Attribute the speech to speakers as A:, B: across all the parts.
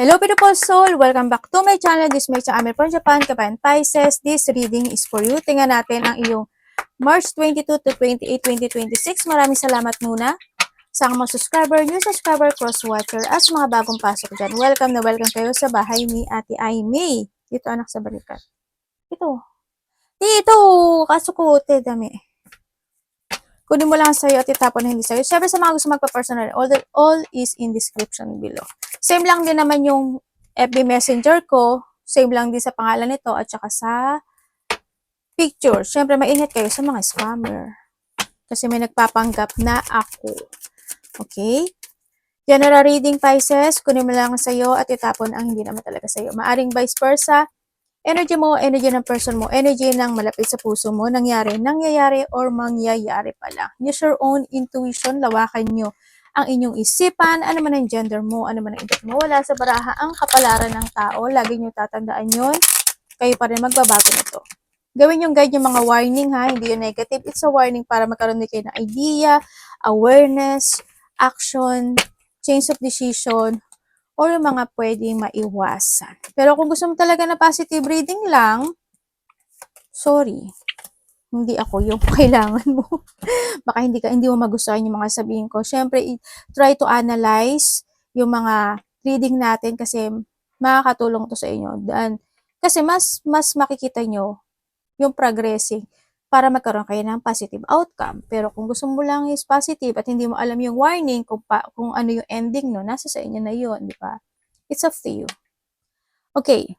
A: Hello beautiful soul! Welcome back to my channel. This is my channel from Japan, Kabayan Pisces. This reading is for you. Tingnan natin ang iyong March 22 to 28, 2026. Maraming salamat muna sa mga subscriber, new subscriber, cross-watcher, at mga bagong pasok dyan. Welcome na welcome kayo sa bahay ni Ate Aimee. Dito anak sa balikat. Ito. Dito! Kasukote, dami. Kunin mo lang sa'yo at itapon na hindi sa'yo. Siyempre sa mga gusto magpa-personal, all is in description below. Same lang din naman yung FB Messenger ko. Same lang din sa pangalan nito at saka sa picture. Siyempre maingat kayo sa mga scammer. Kasi may nagpapanggap na ako. Okay? General reading Pisces, kunin mo lang sa'yo at itapon ang hindi naman talaga sa'yo. Maaring vice versa. Energy mo, energy ng person mo, energy ng malapit sa puso mo, nangyayari, or mangyayari pala. Use your own intuition, lawakan nyo ang inyong isipan, ano man ang gender mo, ano man ang edad mo, wala sa baraha ang kapalaran ng tao, lagi nyo tatandaan yun, kayo pa rin magbabago na to. Gawin yung guide yung mga warning ha, hindi yung negative, it's a warning para magkaroon din kayo ng idea, awareness, action, change of decision, or yung mga pwedeng maiwasan. Pero kung gusto mo talaga na positive reading lang, sorry, hindi ako yung kailangan mo. Baka hindi mo magustuhan yung mga sabihin ko. Siyempre, try to analyze yung mga reading natin kasi makakatulong to sa inyo. Kasi mas makikita nyo yung progressing para magkaroon kayo ng positive outcome. Pero kung gusto mo lang is positive at hindi mo alam yung warning kung ano yung ending, no, nasa sa inyo na yun, di ba? It's up to you. Okay.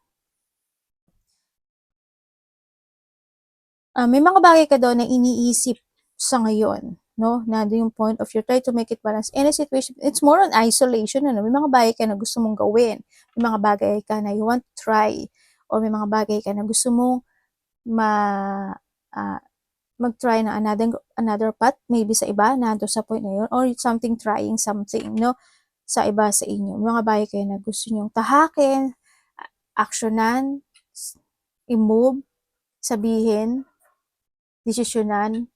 A: May mga bagay ka daw na iniisip sa ngayon, no? Nandun yung point of view, try to make it balance. Any situation, it's more on isolation, ano? May mga bagay ka na gusto mong gawin. May mga bagay ka na you want to try. Or may mga bagay ka na gusto mong mag-try na another path, maybe sa iba, nandun sa point na yun. Or something, trying something, no? Sa iba sa inyo. May mga bagay kayo na gusto nyong tahakin, aksyonan, i-move, sabihin, desisyonan,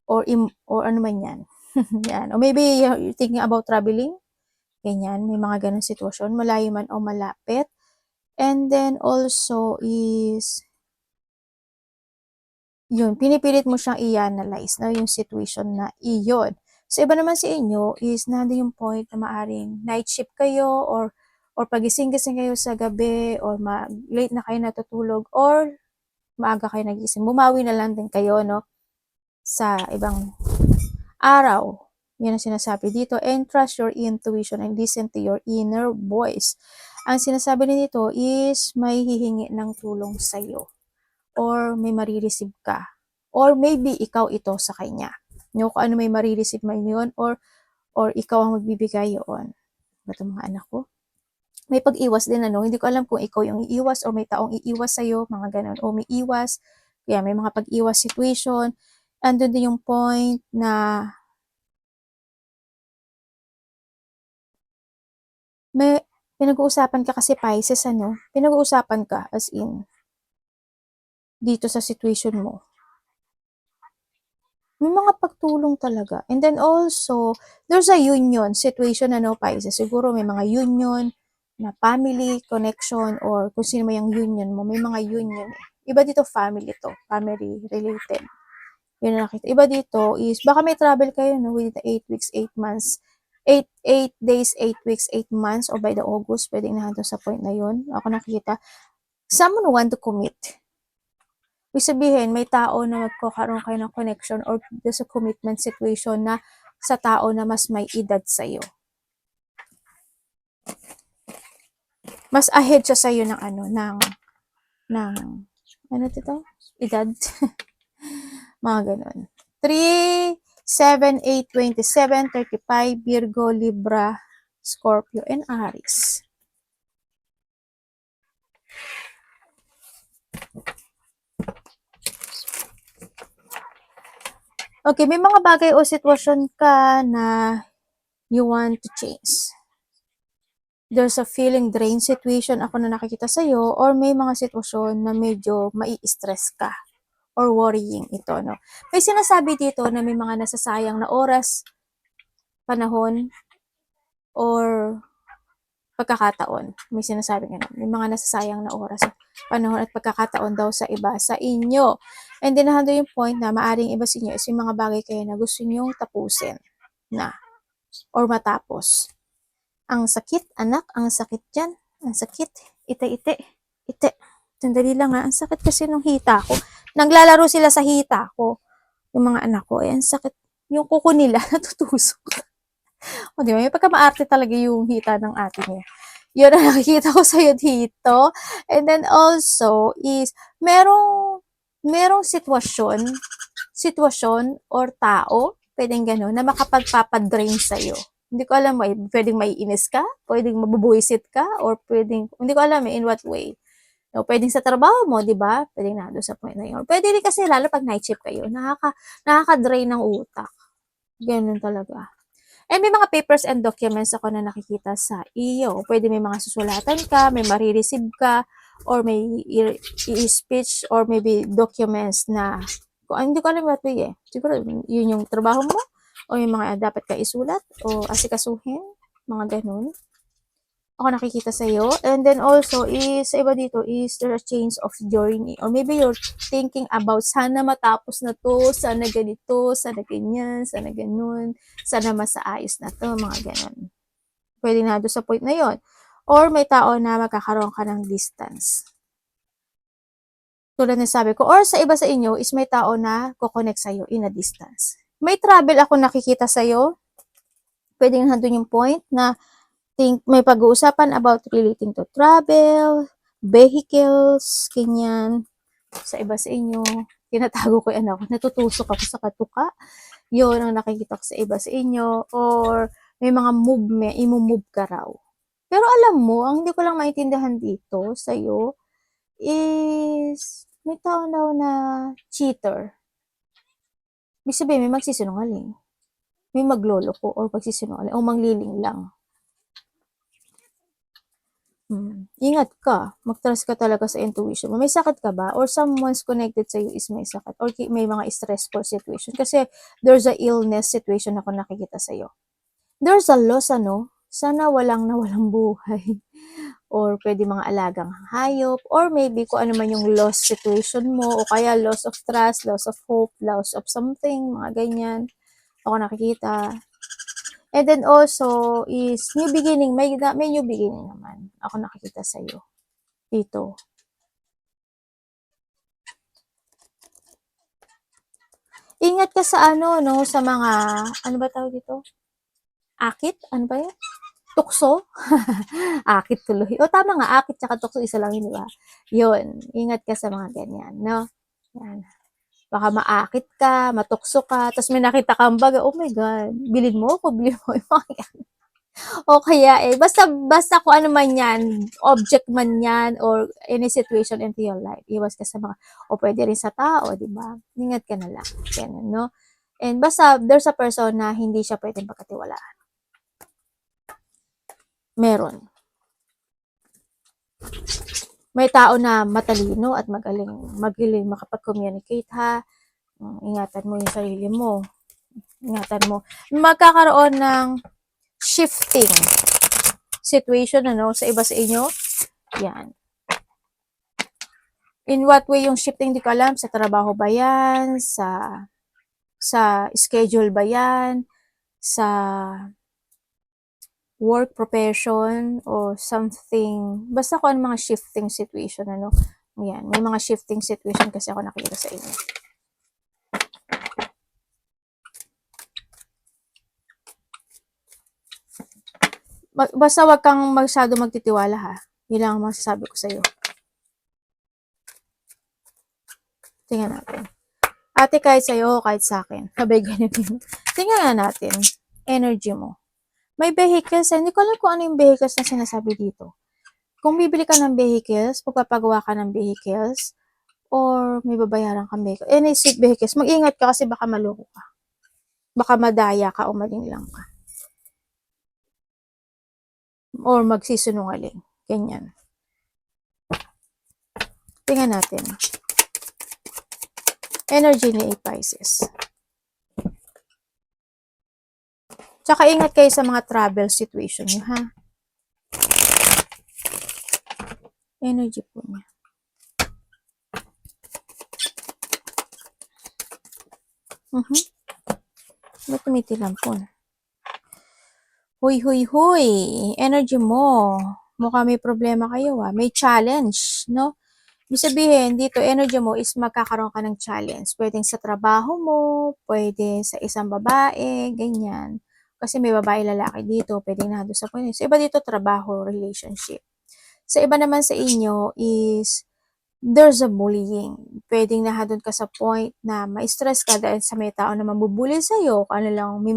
A: or ano man yan. Yan. Or maybe you're thinking about traveling. Ganyan. May mga ganun sitwasyon. Malayo man o malapit. And then also is, yun, pinipilit mo siyang i-analyze, no? Yung situation na iyon. So, iba naman sa inyo is nandun yung point na maaring night shift kayo or pagising-gising kayo sa gabi or late na kayo natutulog or maaga kayo nagising. Bumawi na lang din kayo, no? Sa ibang araw. Yan ang sinasabi dito. And trust your intuition and listen to your inner voice. Ang sinasabi nito is may hihingi ng tulong sa'yo. Or may marireceive ka. Or maybe ikaw ito sa kanya. No, kung ano may marireceive man yun or ikaw ang magbibigay yun. Ito mga anak ko. May pag-iwas din ano, hindi ko alam kung ikaw yung iiwas or may taong iiwas sa'yo, mga ganun. O may iwas, kaya may mga pag-iwas situation. Andun din yung point na may pinag-uusapan ka kasi Pisces, ano? Pinag-uusapan ka as in dito sa situation mo. May mga pagtulong talaga. And then also, there's a union situation, ano, Pisces. Siguro may mga union na family connection or kung sino may yung union mo. May mga union. Iba dito family to. Family related. Yun na nakita. Iba dito is, baka may travel kayo, no, within 8 weeks, 8 months. 8 days, 8 weeks, 8 months, or by the August, pwedeng nahanto sa point na yun. Ako nakita. Someone want to commit. Ibig sabihin, may tao na magkakaroon kayo ng connection or sa commitment situation na sa tao na mas may edad sa'yo. Mas ahead siya sa'yo ng ano, ano dito? Edad? Mga ganun. 3, 7, 8, 27, 35, Virgo, Libra, Scorpio, and Aries. Okay, may mga bagay o sitwasyon ka na you want to change. There's a feeling drain situation ako na nakikita sa'yo or may mga sitwasyon na medyo mai-stress ka or worrying ito, no? May sinasabi dito na may mga nasasayang na oras, panahon, or pagkakataon. May sinasabi nga may mga nasasayang na oras, panahon at pagkakataon daw sa iba sa inyo. And then nahando yung point na maaring iba sa inyo is yung mga bagay kayo na gusto nyong tapusin na or matapos. Ang sakit, anak, ang sakit dyan. Ang sakit. Ite. Sandali lang ha. Ang sakit kasi nung hita ko. Naglalaro sila sa hita ko. Yung mga anak ko. Eh, ang sakit. Yung kuko nila natutusok. O, di ba? May pagka-maarte talaga yung hita ng ate niya. Yun ang nakikita ko sa'yo dito. And then also is, merong sitwasyon or tao, pwedeng gano'n, na makapagpapadrain sa'yo. Hindi ko alam, pwedeng maiinis ka, pwedeng mabubuisit ka, or pwedeng, hindi ko alam in what way. No, pwedeng sa trabaho mo, di ba? Pwedeng nado sa point na yun. Pwede rin kasi, lalo pag night shift kayo, nakaka-drain ng utak. Ganun talaga. And may mga papers and documents ako na nakikita sa iyo. Pwede may mga susulatan ka, may marireceive ka, or may i-speech, or maybe documents na, hindi ko alam what way eh. Siguro, yun yung trabaho mo, o yung mga dapat ka isulat, o asikasuhin, mga ganun. Ako nakikita sa iyo. And then also, sa iba dito, is there a change of journey? Or maybe you're thinking about, sana matapos na to, sana ganito, sana ganyan, sana ganun, sana masaayos na to, mga ganun. Pwede na doon sa point na yon. Or may tao na magkakaroon ka ng distance. Tulad ng sabi ko, or sa iba sa inyo, is may tao na kukonect sa'yo in a distance. May travel ako nakikita sa'yo. Pwede nga doon yung point na may pag-uusapan about relating to travel, vehicles, ganyan. Sa iba sa inyo, tinatago ko yung anak ko, natutusok ako sa katuka. Yun ang nakikita ko sa iba sa inyo. Or may mga movement, i-move ka raw. Pero alam mo, ang hindi ko lang maintindihan dito sa'yo is may tao daw na cheater. Ibig sabihin, may magsisinungaling. May magloloko or magsisinungaling o mangliling lang. Ingat ka. Mag-trust ka talaga sa intuition mo. May sakit ka ba? Or someone's connected sa you is may sakit. Or may mga stressful situation. Kasi there's a illness situation ako nakikita sa iyo. There's a loss, ano? Sana walang nawalang buhay. Or pwede mga alagang hayop. Or maybe kung ano man yung loss situation mo. O kaya loss of trust, loss of hope, loss of something. Mga ganyan. Ako nakikita. And then also is new beginning. May new beginning naman. Ako nakikita sa iyo. Dito. Ingat ka sa ano, no? Sa mga, ano ba tawag dito? Akit? Ano ba yan? Tukso? Akit tuloy. O tama nga, akit tsaka tukso, isa lang yun, di ba? Yun. Ingat ka sa mga ganyan, no? Yan. Baka maakit ka, matukso ka, tapos may nakita kang baga, oh my God, bilhin mo yung mga yan. O kaya basta kung ano man yan, object man yan, or any situation into your life, iwas ka sa mga, o pwede rin sa tao, di ba? Ingat ka na lang. Ganun, no? And basta, there's a person na hindi siya pwedeng pagkatiwalaan. Meron. May tao na matalino at magaling makapag-communicate, ha? Ingatan mo yung sarili mo. Ingatan mo. Magkakaroon ng shifting situation, ano, sa iba sa inyo. Yan. In what way yung shifting, di ko alam. Sa trabaho ba yan? Sa schedule ba yan? Sa work profession o something. Basta kung ano mga shifting situation, ano. Yan. May mga shifting situation kasi ako nakikita sa inyo. Basta wag kang masyado magtitiwala, ha. Yun lang ang masasabi ko sa'yo. Tingnan natin. Ate, kahit sa'yo, kahit sa akin. Sabay ganun. Tingnan nga natin. Energy mo. May vehicles. Hindi ko alam kung ano yung vehicles na sinasabi dito. Kung bibili ka ng vehicles, pagpapagawa ka ng vehicles, or may babayaran kang vehicles, any vehicles, mag-ingat ka kasi baka maloko ka. Baka madaya ka o malinglang ka. Or magsisinungaling. Ganyan. Tingnan natin. Energy ni 8 Pisces. Tsaka ingat kayo sa mga travel situation nyo, ha? Energy po niya. Ba't tumitilampon? Huy, huy, huy! Energy mo. Mukha may problema kayo May challenge, no? Ibig sabihin, dito, energy mo is magkakaroon ka ng challenge. Pwedeng sa trabaho mo, pwede sa isang babae, ganyan. Kasi may babae lalaki dito, pwedeng nandun sa point. So, iba dito, trabaho, relationship. Sa iba naman sa inyo is, there's a bullying. Pwedeng nandun ka sa point na ma-stress ka dahil sa may tao na mambubuli sa'yo, kung ano lang, may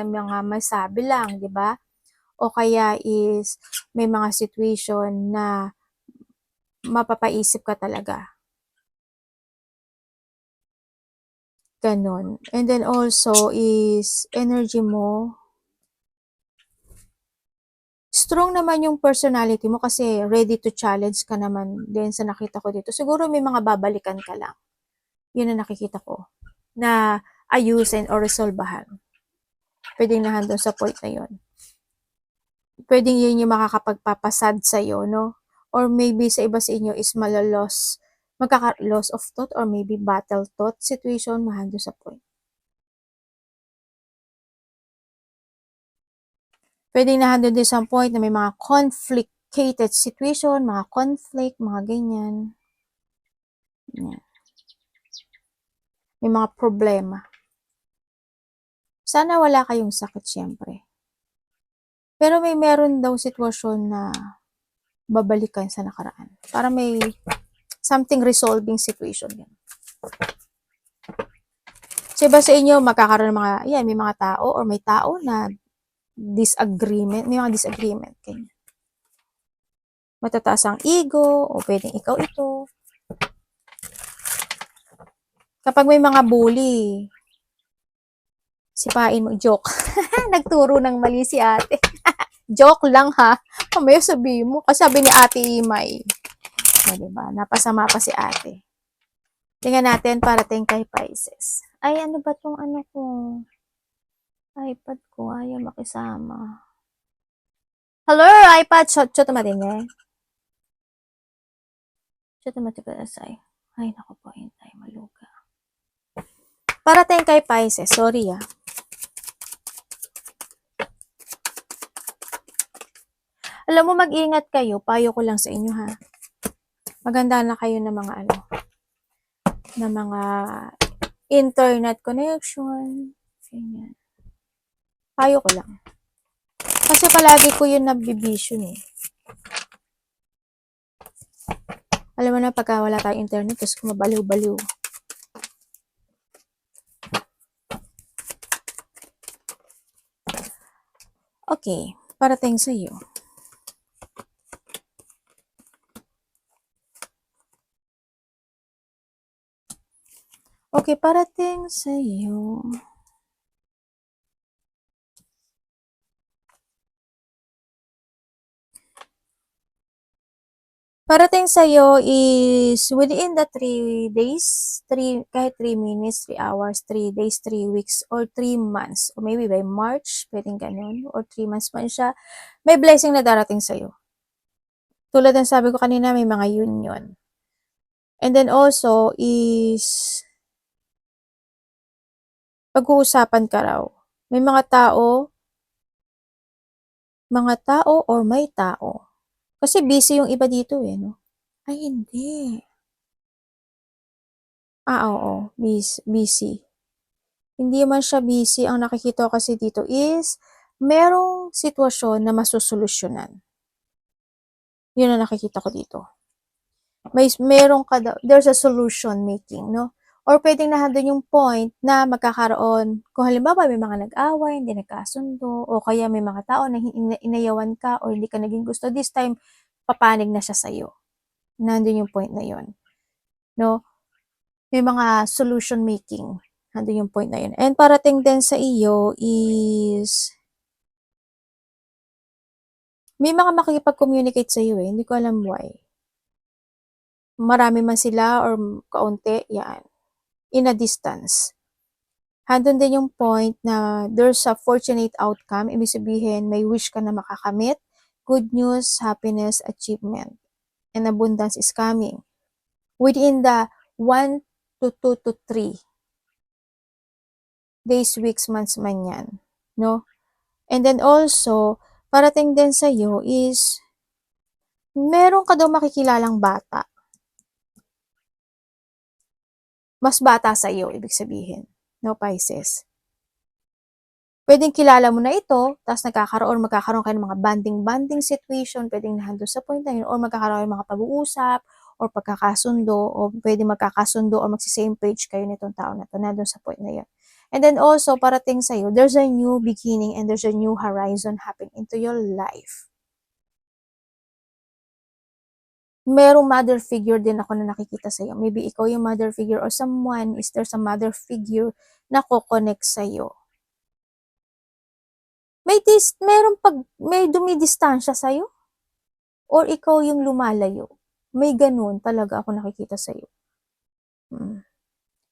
A: mga masabi lang, di ba? O kaya is, may mga situation na mapapaisip ka talaga. Ganon. And then also is energy mo. Strong naman yung personality mo kasi ready to challenge ka naman din sa nakita ko dito. Siguro may mga babalikan ka lang. Yun ang nakikita ko. Na ayusin o resolbahan. Pwedeng nahandun sa point na yun. Pwedeng yun yung makakapagpapasad sa'yo, no? Or maybe sa iba sa inyo is magkaka-loss of thought or maybe battle thought situation mahandun sa point. Pwedeng nahandun din sa point na may mga conflicted situation, mga conflict, mga ganyan. Yan. May mga problema. Sana wala kayong sakit syempre. Pero meron daw sitwasyon na babalikan sa nakaraan. Para may something resolving situation yan. So iba sa inyo, magkakaroon ng may mga tao or may tao na disagreement, may mga disagreement. Ganyan. Matataas ang ego, o pwedeng ikaw ito. Kapag may mga bully, sipain mo, joke. Nagturo ng mali si ate. Joke lang ha. Mamaya sabihin mo, kasi sabi ni ate Imay. Diba? Napasama pa si ate. Tingnan natin parating kay Pisces. Ay, ano ba tong ano ko? iPad ko, ayaw makisama. Hello, iPad! Choto matingin. Choto matikasay. Ay, naku po, hintay, maluga. Parating kay Pisces, sorry Alam mo, mag-ingat kayo. Payo ko lang sa inyo ha. Maganda na kayo ng mga ng mga internet connection. Ganyan. Payo ko lang. Kasi palagi ko yun nabivision Alam mo na, pagka wala tayong internet, tapos kumabaliw-baliw. Okay, parating sa iyo. Okay, parating sa iyo. Parating sa iyo is within the 3 days, kahit 3 minutes, 3 hours, 3 days, 3 weeks, or 3 months, or maybe by March, pwedeng ganun, or 3 months man siya, may blessing na darating sa iyo. Tulad ng sabi ko kanina, may mga union. And then also is pag-uusapan ka raw. May mga tao or may tao. Kasi busy yung iba dito no? Ay, hindi. Oo, busy. Hindi man siya busy. Ang nakikita ko kasi dito is merong sitwasyon na masusolusyonan. Yun ang nakikita ko dito. There's a solution making, no? Or pwedeng nahandun yung point na magkakaroon, kung halimbawa may mga nag-away, hindi nagkasundo, o kaya may mga tao na inayawan ka or hindi ka naging gusto, this time, papanig na siya sa'yo. Nandun yung point na yun. No? May mga solution making. Nandun yung point na yun. And parating din sa iyo is, may mga makikipag-communicate sa iyo Hindi ko alam why. Marami man sila or kaunti, yan. In a distance. Handun din yung point na there's a fortunate outcome. Ibig sabihin, may wish ka na makakamit. Good news, happiness, achievement. and abundance is coming within the 1 to 2 to 3 days, weeks, months man yan, no? And then also, parating din sa'yo is, meron ka daw makikilalang bata. Mas bata sa'yo, ibig sabihin. No, Pisces? Pwedeng kilala mo na ito, tapos magkakaroon kayo ng mga bonding situation, pwedeng nandun sa point na yun, or magkakaroon kayo ng mga pag-uusap, or pagkakasundo, o pwedeng magkakasundo, or magsi-same page kayo nitong tao na to, nandun sa point na yun. And then also, parating sa'yo, there's a new beginning and there's a new horizon happening into your life. Merong mother figure din ako na nakikita sa'yo. Maybe ikaw yung mother figure or someone, is there's a mother figure na ko-connect sa'yo. May dumidistansya sa'yo? Or ikaw yung lumalayo? May ganun talaga ako nakikita sa'yo.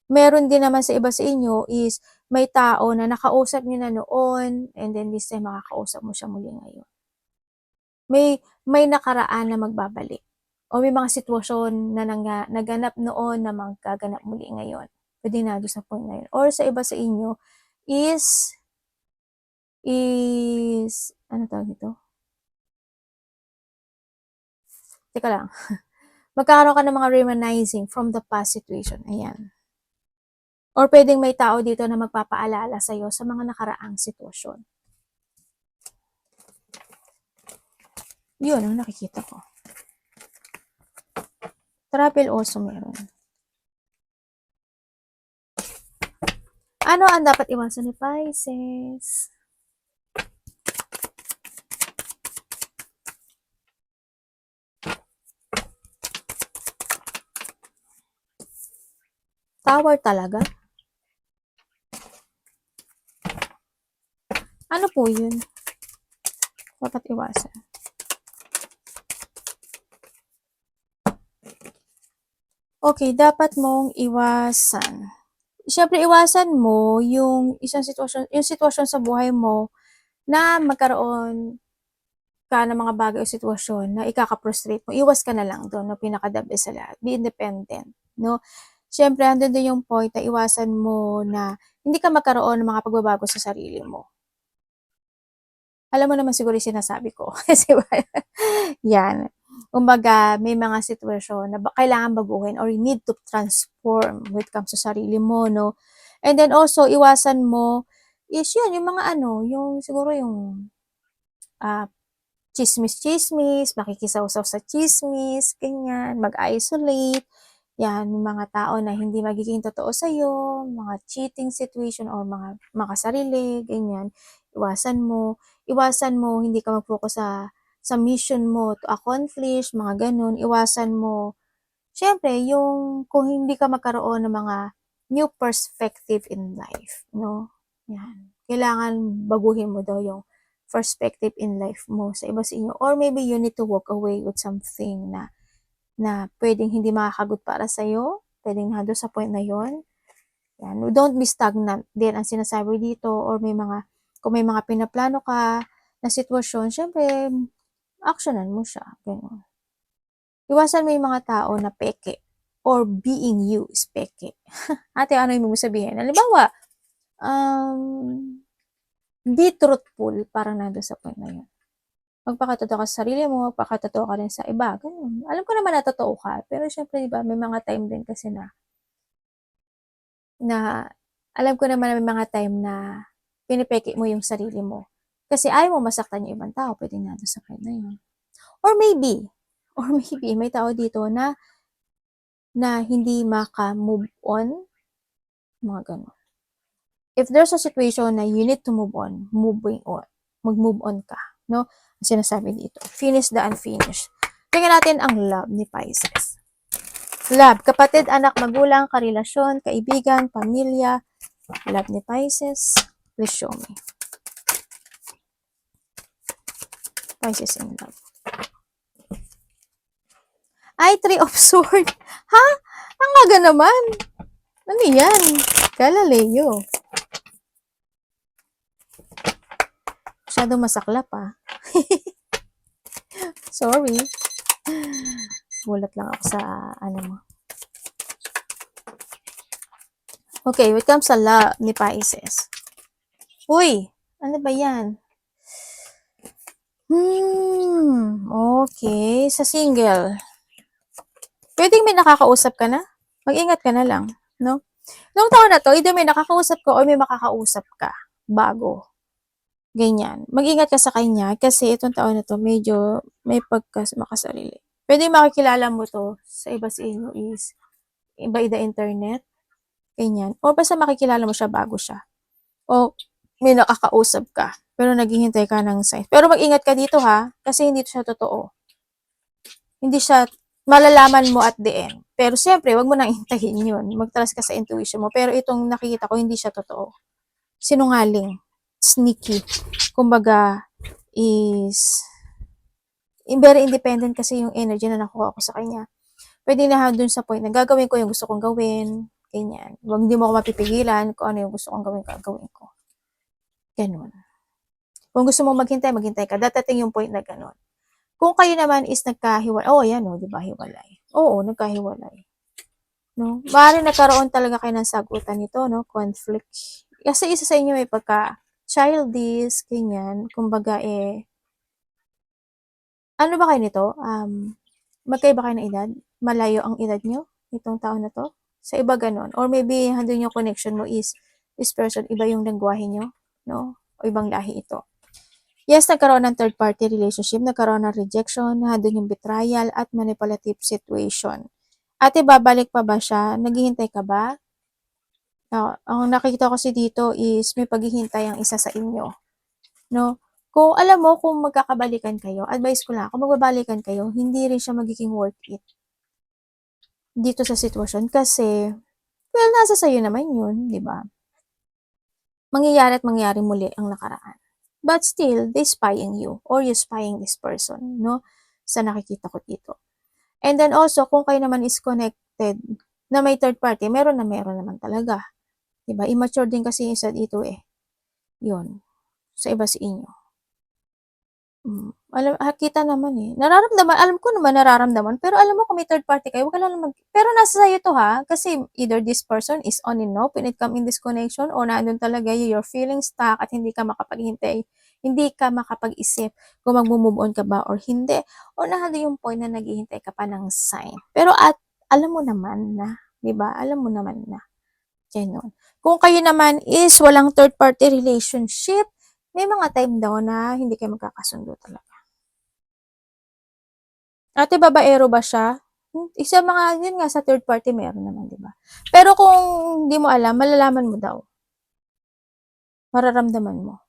A: Meron din naman sa iba sa inyo is may tao na nakausap niyo na noon and then this time makakausap mo siya muli ngayon. May nakaraan na magbabalik. O may mga sitwasyon na naganap noon na magkaganap muli ngayon. Pwede na doon sa point na yun. Or sa iba sa inyo is ano tawag ito? Teka lang. Magkakaroon ka ng mga reminiscing from the past situation. Ayan. Or pwedeng may tao dito na magpapaalala sa'yo sa mga nakaraang sitwasyon. Yun ang nakikita ko. Travel also meron. Ano ang dapat iwasan ni Pisces? Tower talaga? Ano po yun? Dapat iwasan. Okay, dapat mong iwasan. Siyempre, iwasan mo yung sitwasyon sa buhay mo na magkaroon ka ng mga bagay o sitwasyon na ikaka-frustrate mo. Iwas ka na lang doon, no? Pinaka-the best sa lahat. Be independent, no? Siyempre, andun din yung point na iwasan mo na hindi ka magkaroon ng mga pagbabago sa sarili mo. Alam mo naman siguro yung sinasabi ko. Yan. Kumbaga, may mga sitwasyon na kailangan baguhin or you need to transform when it comes sa sarili mo, no? And then also, iwasan mo is yun, yung mga yung siguro yung chismis-chismis, makikisaw-saw sa chismis, ganyan, mag-isolate, yan, yung mga tao na hindi magiging totoo sa'yo, mga cheating situation or mga makasarili, ganyan, iwasan mo, hindi ka mag-focus sa mission mo to accomplish, mga ganun, iwasan mo, syempre, yung kung hindi ka magkaroon ng mga new perspective in life, no? Yan. Kailangan baguhin mo daw yung perspective in life mo sa iba sa inyo. Or maybe you need to walk away with something na pwedeng hindi makakagot para sa'yo, pwedeng nando sa point na yon. Yan. Don't be stagnant din ang sinasabi dito or kung may mga pinaplano ka na sitwasyon, syempre, actionan mo siya. Ganun. Iwasan mo yung mga tao na peke or being you is peke. Ate, ano yung sabihin? Halimbawa, be truthful para nando sa point na yun. Magpakatotoo ka sa sarili mo, magpakatotoo ka rin sa iba. Ganun. Alam ko naman na totoo ka, pero syempre, diba, may mga time din kasi na alam ko naman na may mga time na pinipeke mo yung sarili mo. Kasi ayaw mo masaktan yung ibang tao, pwedeng nando sa point na yun. Or maybe, may tao dito na hindi maka-move on, mga ganun. If there's a situation na you need to move on, mag-move on ka, no? Sinasabi dito, finish the unfinished. Tingnan natin ang love ni Pisces. Love, kapatid, anak, magulang, karelasyon, kaibigan, pamilya. Love ni Pisces. Please show me. Pisces in love. Ay, 3 of Swords. Ha? Ang aga naman. Ano yan? Galileo. Masyadong masaklap ah. Sorry. Gulat lang ako sa ano mo. Okay, when it comes sa love ni Pisces. Uy, ano ba yan? Okay, sa single. Pwedeng may nakakausap ka na? Mag-ingat ka na lang, no? Noong taon na to, either may nakakausap ka or may makakausap ka bago. Ganyan. Mag-ingat ka sa kanya kasi itong taon na to medyo may makasarili. Pwede makikilala mo to sa iba sa inyo is by the internet. Ganyan. O basta makikilala mo siya bago siya. O may nakakausap ka pero naghihintay ka ng sign. Pero mag-ingat ka dito ha kasi hindi siya totoo. Hindi siya malalaman mo at the end. Pero siyempre, wag mo nang hintayin yun. Mag-trust ka sa intuition mo. Pero itong nakikita ko, hindi siya totoo. Sinungaling. Sneaky. Kumbaga, is very independent kasi yung energy na nakuha ko sa kanya. Pwede na dun sa point na gagawin ko yung gusto kong gawin. Ganyan. Wag hindi mo ako mapipigilan kung ano yung gusto kong gawin, gagawin ko. Ganun. Kung gusto mo maghintay, maghintay ka. Datating yung point na ganun. Kung kayo naman is nagkahiwalay, yan o, di ba, hiwalay. Oo, nagkahiwalay. No? Maaari nagkaroon talaga kayo ng sagutan nito, no? Conflict. Kasi isa sa inyo may pagka-childish, ganyan. Kumbaga, ano ba kayo nito? Magkaiba kayo ng edad? Malayo ang edad nyo? Itong taon na to? Sa iba ganon. Or maybe, handun yung connection mo is, this person, iba yung lengguwahe nyo, no? O ibang lahi ito. Yes, nagkaroon ng third-party relationship, nagkaroon ng rejection, nandun yung betrayal at manipulative situation. Ate, babalik pa ba siya? Naghihintay ka ba? Ang nakikita ko kasi dito is may paghihintay ang isa sa inyo. No? Kung alam mo kung magkakabalikan kayo, advice ko lang, kung magbabalikan kayo, hindi rin siya magiging worth it dito sa sitwasyon kasi, well, nasa sayo naman yun, di ba? Mangyayari at mangyayari muli ang nakaraan. But still, they spying you or you spying this person, no? Sa nakikita ko dito. And then also, kung kayo naman is connected na may third party, meron naman talaga. Diba? Immature din kasi yung isa dito eh. Yun. Sa iba sa inyo. Kita naman eh. Nararamdaman, alam ko naman nararamdaman, pero alam mo kung may third party kayo, wag ka lang pero nasa sa'yo to ha, kasi either this person is on and off when it come in this connection, o nandun talaga you're feeling stuck at hindi ka makapaghintay, hindi ka makapag-isip kung mag-move on ka ba or hindi, o nandun yung point na naghihintay ka pa ng sign. Pero at alam mo naman na, di ba? Alam mo naman na. Ganun. Kung kayo naman is walang third party relationship, may mga time daw na hindi kayo magkakasundo talaga. Ate, babaero ba siya? Isa mga, yun nga, sa third party meron naman, di ba? Pero kung hindi mo alam, malalaman mo daw. Mararamdaman mo.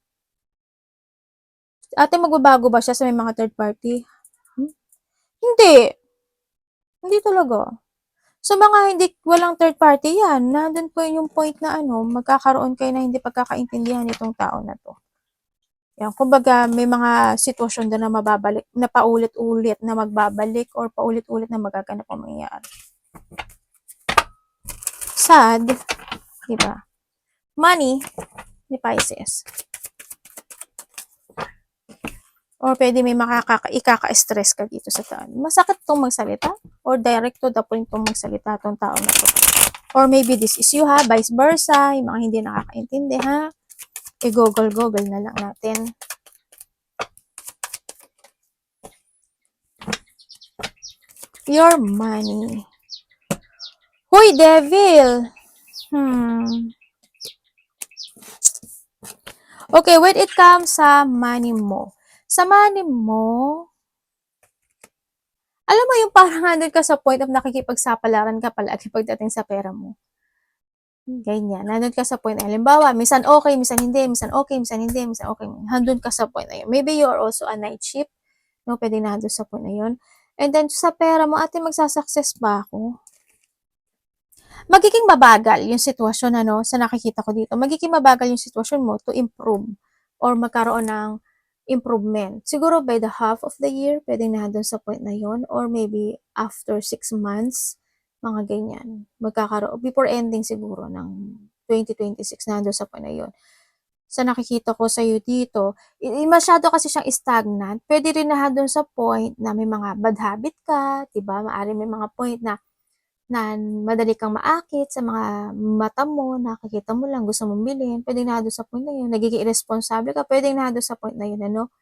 A: Ate, magbabago ba siya sa may mga third party? Hindi. Hindi talaga. Sa mga walang third party, yan. Nandun po yung point na magkakaroon kayo na hindi pagkakaintindihan itong tao na to. Yan, kumbaga may mga sitwasyon doon na mababalik, na paulit-ulit na magbabalik or paulit-ulit na magaganap ang mangyayari. Sad, di ba? Money ni Pisces. Or pwede may ikaka-stress ka dito sa taon. Masakit tong magsalita or direct to the point tong magsalita tong tao na to. Or maybe this is you ha, vice versa, yung mga hindi nakakaintindi ha. I-google na lang natin. Your money. Huy, devil! Okay, when it comes sa money mo. Sa money mo, alam mo yung parang nandun ka sa point of nakikipagsapalaran ka palagi pagdating sa pera mo. Ganyan. Nandun ka sa point. Halimbawa, minsan okay, minsan hindi, minsan okay, minsan hindi, minsan okay. Nandun ka sa point na yun. Maybe you are also a night shift. No, pwede na nandun sa point na yun. And then, sa pera mo, ate, magsasucess ba ako? Magiging mabagal yung sitwasyon, sa nakikita ko dito. Magiging mabagal yung sitwasyon mo to improve or magkaroon ng improvement. Siguro by the half of the year, pwedeng nandun sa point na yun. Or maybe after 6 months, mga ganyan. Magkakaroon, before ending siguro ng 2026, nandun sa point na yun. sa nakikita ko sa'yo dito, masyado kasi siyang stagnant. Pwede rin na doon sa point na may mga bad habit ka, 'di ba? Maaaring may mga point na madali kang maakit sa mga mata mo, nakikita mo lang, gusto mong bilhin, puwedeng na doon sa point na 'yun, nagiging irresponsible ka, puwedeng na doon sa point na 'yun ano,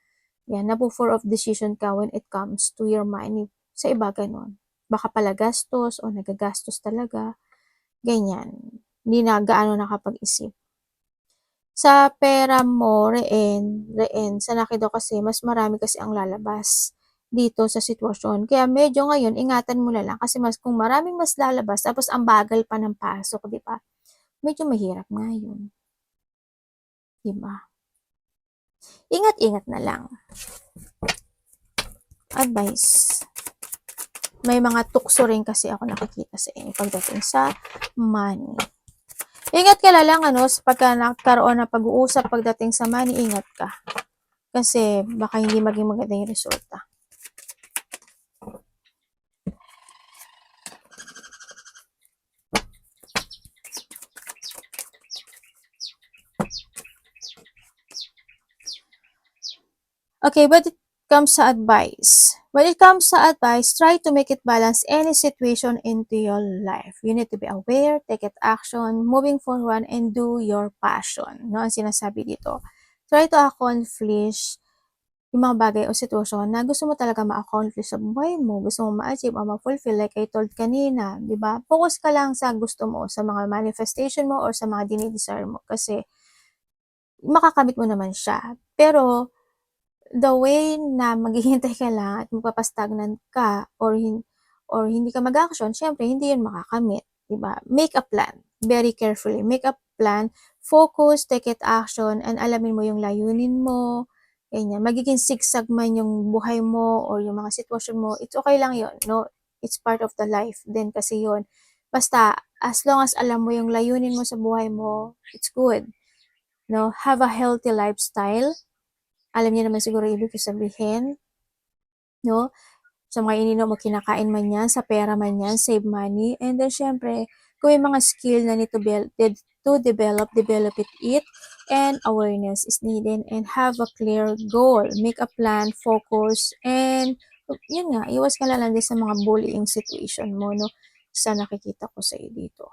A: 'yan, napo-full of decision ka when it comes to your money. Sa iba gano'n, baka palagastos o nagagastos talaga, ganyan. Hindi na gaano nakapag-isip. Sa pera mo, reen, sa nakita ko kasi mas marami kasi ang lalabas dito sa sitwasyon. Kaya medyo ngayon ingatan mo na lang kasi kung maraming mas lalabas tapos ang bagal pa ng pasok, 'di ba? Medyo mahirap nga 'yun, 'di ba? Ingat-ingat na lang. Advice. May mga tukso rin kasi ako nakikita sa inyo pagdating sa money. Ingat ka na lang ano, pagka nagkaroon ng pag-uusap pagdating sa money, ingat ka. Kasi baka hindi maging maganda yung resulta. Okay, but it comes sa advice. When it comes sa advice, try to make it balance any situation into your life. You need to be aware, take it action, moving forward, and do your passion. No, ang sinasabi dito. Try to accomplish yung mga bagay o sitwasyon na gusto mo talaga ma-accomplish sa buhay mo, gusto mo ma-achieve o ma-fulfill like I told kanina, di ba? Focus ka lang sa gusto mo, sa mga manifestation mo or sa mga dinidesire mo kasi makakamit mo naman siya. Pero the way na maghihintay ka lang at magpapastagnant ka or hindi ka mag-action, syempre hindi yun makakamit, 'di ba? Make a plan, very carefully. Make a plan, focus, take it action, and alamin mo yung layunin mo, ganyan. Magiging zigzag man yung buhay mo or yung mga sitwasyon mo, it's okay lang yun, no? It's part of the life din kasi yun. Basta, as long as alam mo yung layunin mo sa buhay mo, it's good. No? Have a healthy lifestyle. Alam niyo naman siguro ibig sabihin, no? Sa mga ininom o kinakain man yan, sa pera man yan, save money. And then, syempre, kung may mga skill na need to develop it, and awareness is needed, and have a clear goal. Make a plan, focus, and yun nga, iwas ka lang din sa mga bullying situation mo, no? Sa nakikita ko sa iyo dito.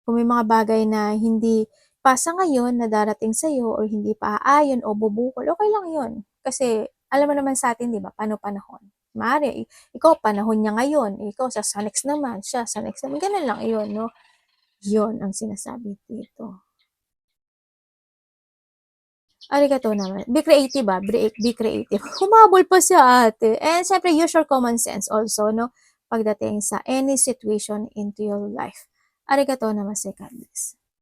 A: Kung may mga bagay na hindi pasa ngayon na darating sa'yo or hindi pa aayon o bubukol, okay lang yun. Kasi alam mo naman sa atin, di ba, paano panahon. Maaari, ikaw panahon niya ngayon, ikaw sa next naman, siya sa next naman, ganun lang yun, no? Yun ang sinasabi dito. Arigato naman. Be creative ba? Be creative. Humabol pa si ate. And syempre, use your common sense also, no? Pagdating sa any situation into your life. Arigato naman si God bless.